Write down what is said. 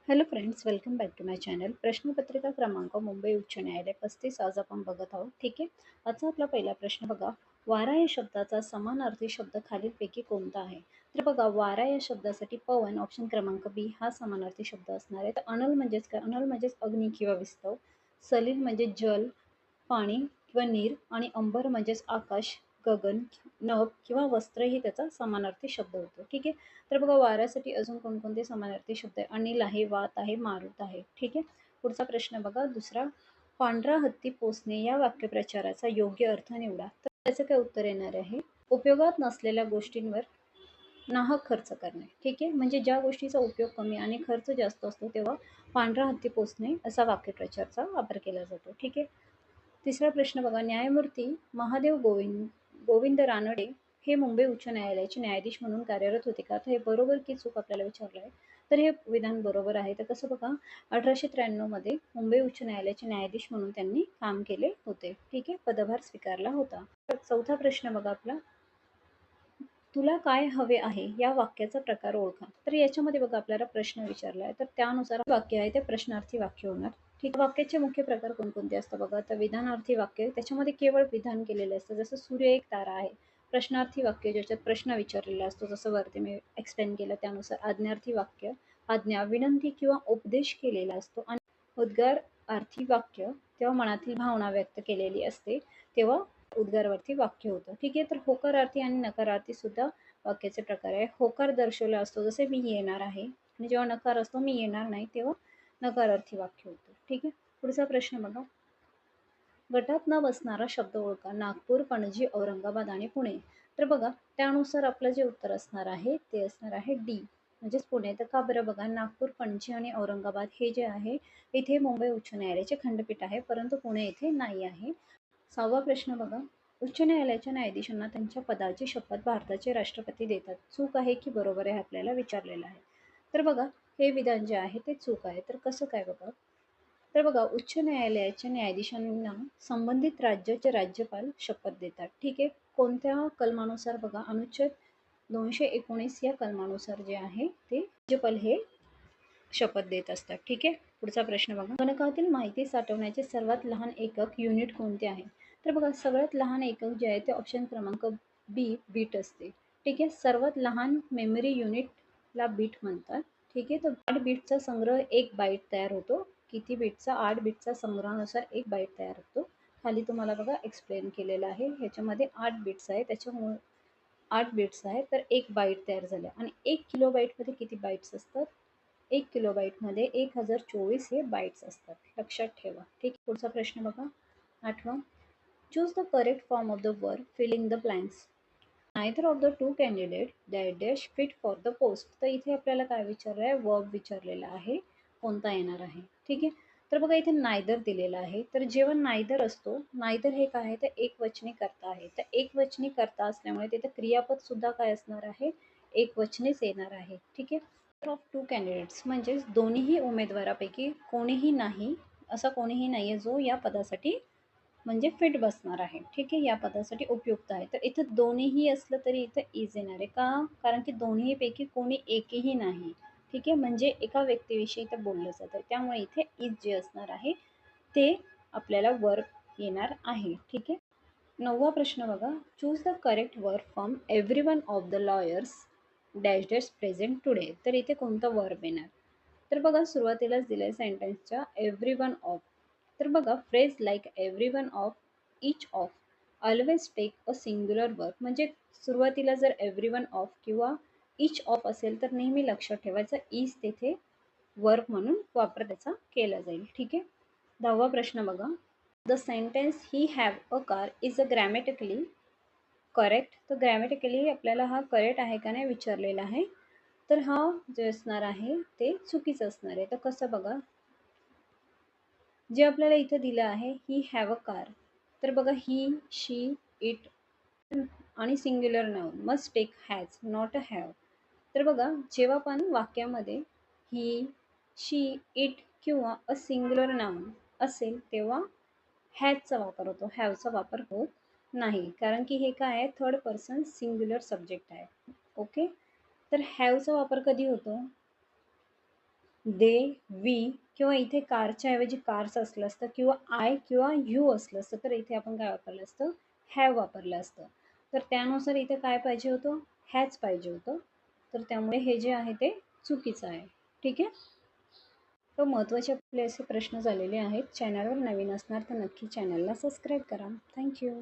Hello friends, welcome back to my channel. प्रश्नपत्रिका क्रमांक मुंबई उच्च न्यायालय 35 आज आपण बघत आहोत. ठीक आहे. आजचा आपला पहिला प्रश्न बघा. वारा या शब्दाचा समानार्थी शब्द खालीलपैकी कोणता आहे? तर बघा, वारा या शब्दासाठी पवन ऑप्शन क्रमांक बी हा समानार्थी शब्द असणार आहे. तर अनल म्हणजेच काय? अनल म्हणजेच अग्नी किंवा विस्तव. सलील म्हणजे जल, पाणी किंवा नीर आणि अंबर म्हणजेच आकाश, गगन, नभ किंवा वस्त्र ही त्याचा समानार्थी शब्द होतो. ठीक आहे. तर बघा, वाऱ्यासाठी अजून कोणकोणते समानार्थी शब्द आहे? अनिल आहे, वात आहे, मारुत आहे. ठीक आहे. पुढचा प्रश्न बघा, दुसरा. पांढरा हत्ती पोसणे या वाक्यप्रचाराचा योग्य अर्थ निवडा. तर त्याचं काय उत्तर येणार आहे? उपयोगात नसलेल्या गोष्टींवर नाहक खर्च करणे. ठीक आहे. म्हणजे ज्या गोष्टीचा उपयोग कमी आणि खर्च जास्त असतो तेव्हा पांढरा हत्ती पोसणे असा वाक्यप्रचाराचा वापर केला जातो. ठीक आहे. तिसरा प्रश्न बघा. न्यायमूर्ती महादेव गोविंद रानडे हे मुंबई उच्च न्यायालयाचे न्यायाधीश म्हणून कार्यरत होते का? तर हे बरोबर की चूक आपल्याला विचारलं आहे. तर हे विधान बरोबर आहे. तर कसं बघा, 1893 मध्ये मुंबई उच्च न्यायालयाचे न्यायाधीश म्हणून त्यांनी काम केले होते. ठीक आहे. पदभार स्वीकारला होता. तर चौथा प्रश्न बघा आपला. तुला काय हवे आहे या वाक्याचा प्रकार ओळखा. तर याच्यामध्ये बघा, आपल्याला प्रश्न विचारला आहे, तर त्यानुसार वाक्य आहे ते प्रश्नार्थी वाक्य होणार. ठीक. वाक्याचे मुख्य प्रकार कोणकोणते असतात बघा. तर विधानार्थी वाक्य, त्याच्यामध्ये केवळ विधान केलेले असतं, जसं सूर्य एक तारा आहे. प्रश्नार्थी वाक्य, ज्याच्यात प्रश्न विचारलेला असतो, जसं वरती मी एक्सप्लेन केलं त्यानुसार. आज्ञार्थी वाक्य, आज्ञा, विनंती किंवा उपदेश केलेला असतो. आणि उद्गारार्थी वाक्य, तेव्हा मनातील भावना व्यक्त केलेली असते, तेव्हा उद्गारार्थी वाक्य होतं. ठीक आहे. तर होकारार्थी आणि नकारार्थी सुद्धा वाक्याचे प्रकार आहे. होकार दर्शवला असतो, जसे मी येणार आहे, आणि जेव्हा नकार असतो, मी येणार नाही, तेव्हा नकारार्थी वाक्य होतं. ठीक आहे. पुढचा प्रश्न बघा. गटात न बसणारा शब्द ओळखा. नागपूर, पणजी, औरंगाबाद आणि पुणे. तर बघा, त्यानुसार आपलं जे उत्तर असणार आहे ते असणार आहे डी, म्हणजेच पुणे. तर का बरं? बघा, नागपूर, पणजी आणि औरंगाबाद हे जे आहे, इथे मुंबई उच्च न्यायालयाचे खंडपीठ आहे, परंतु पुणे येथे नाही आहे. 6वा प्रश्न बघा. उच्च न्यायालयाच्या न्यायाधीशांना त्यांच्या पदाची शपथ भारताचे राष्ट्रपती देतात. चूक आहे की बरोबर आहे आपल्याला विचारलेलं आहे. तर बघा, हे विधान जे आहे ते चूक आहे. तर कसं काय बघा? तर बघा, उच्च न्यायालयाच्या न्यायाधीशांना संबंधित राज्याचे राज्यपाल शपथ देतात. ठीक आहे. कोणत्या कलमानुसार? बघा, अनुच्छेद 219 या कलमानुसार जे आहे ते राज्यपाल हे शपथ देत असतात. ठीक आहे. पुढचा प्रश्न बघा. गणकातील माहिती साठवण्याचे सर्वात लहान एकक युनिट कोणते आहे? तर बघा, सगळ्यात लहान एकक जे आहे ते ऑप्शन क्रमांक बी, बीट असते. ठीक आहे. सर्वात लहान मेमरी युनिटला बीट म्हणतात. ठीक आहे. तर 8 बीटचा संग्रह 1 बाईट तयार होतो. किती बीटचा? 8 बीटचा संग्रहानुसार 1 बाईट तयार होतो. खाली तुम्हाला बघा एक्सप्लेन केलेलं आहे. ह्याच्यामध्ये 8 बीट्स आहे, त्याच्यामुळे 8 बीट्स आहे, तर 1 बाईट तयार झाल्या. आणि 1 किलो बाईटमध्ये किती बाईट्स असतात? 1 किलोबाईटमध्ये 1024 हे बाईट्स असतात. लक्षात ठेवा. ठीक आहे. पुढचा प्रश्न बघा. 8वा. Choose the correct form of the verb fill in the blanks. Neither of the two candidate dash fit for the post. तर इथे आपल्याला काय विचारलं आहे? वर्ब विचारलेला आहे, कोणता येणार आहे. ठीक आहे. तर बघा, इथे नायदर दिलेला आहे. तर जेव्हा नायदर असतो, नायदर हे काय आहे? तर एकवचनी कर्ता आहे. तर एकवचनी कर्ता असल्यामुळे तिथे क्रियापद सुद्धा काय असणार आहे? एकवचनीच येणार आहे. ठीक आहे. ऑफ टू कॅन्डिडेट्स म्हणजेच दोन्हीही उमेदवारापैकी कोणीही नाही, असा कोणीही नाही आहे जो या पदासाठी म्हणजे फिट बसणार आहे. ठीक आहे. या पदासाठी उपयुक्त आहे. तर इथं दोन्हीही असलं तरी इथं इज येणार आहे. का? कारण की दोन्हीपैकी कोणी एकही नाही. ठीक आहे. म्हणजे एका व्यक्तीविषयी इथं बोललं जातं, त्यामुळे इथे इज जे असणार आहे ते आपल्याला वर्ब येणार आहे. ठीक आहे. 9वा प्रश्न बघा. Choose the correct verb from everyone of the lawyers dash dash present today. तर इथे कोणता वर्ब येणार? तर बघा, सुरुवातीलाच दिलंय सेंटेन्सच्या एव्हरीवन ऑफ. तर बघा, phrase like everyone of, each of, always take a singular verb. म्हणजे सुरुवातीला जर एव्हरीवन ऑफ किंवा इच ऑफ असेल तर नेहमी लक्षात ठेवायचं इज तेथे वर्ब म्हणून वापर त्याचा केला जाईल. ठीक आहे. 10वा प्रश्न बघा. The sentence he have a car is a grammatically correct. तर ग्रॅमॅटिकली आपल्याला हा करेक्ट आहे का नाही विचारलेला आहे. तर हा जे असणार आहे ते चुकीचं असणार आहे. तर कसं बघा, जे आपल्याला इथं दिलं आहे ही हॅव अ कार. तर बघा, ही, शी, इट आणि singular noun must take has, not a have. तर बघा, जेव्हा पण वाक्यामध्ये ही, शी, इट किंवा अ सिंग्युलर नाउन असेल तेव्हा हॅजचा वापर होतो, हॅवचा वापर होत नाही. कारण की हे काय आहे? थर्ड पर्सन सिंग्युलर सब्जेक्ट आहे. ओके. तर हॅवचा वापर कधी होतो? दे, वी किंवा इथे कारच्या ऐवजी कार्स असलं असतं किंवा आय किंवा यू असलं असतं, तर इथे आपण काय वापरलं असतं? हॅव वापरलं असतं. तर त्यानुसार इथे काय पाहिजे होतं? हॅज पाहिजे होतं. तर त्यामुळे हे जे आहे ते चुकीचं आहे. ठीक आहे? तर महत्त्वाचे आपले असे प्रश्न झालेले आहेत. चॅनलवर नवीन असणार तर नक्की चॅनलला सबस्क्राईब करा. Thank you.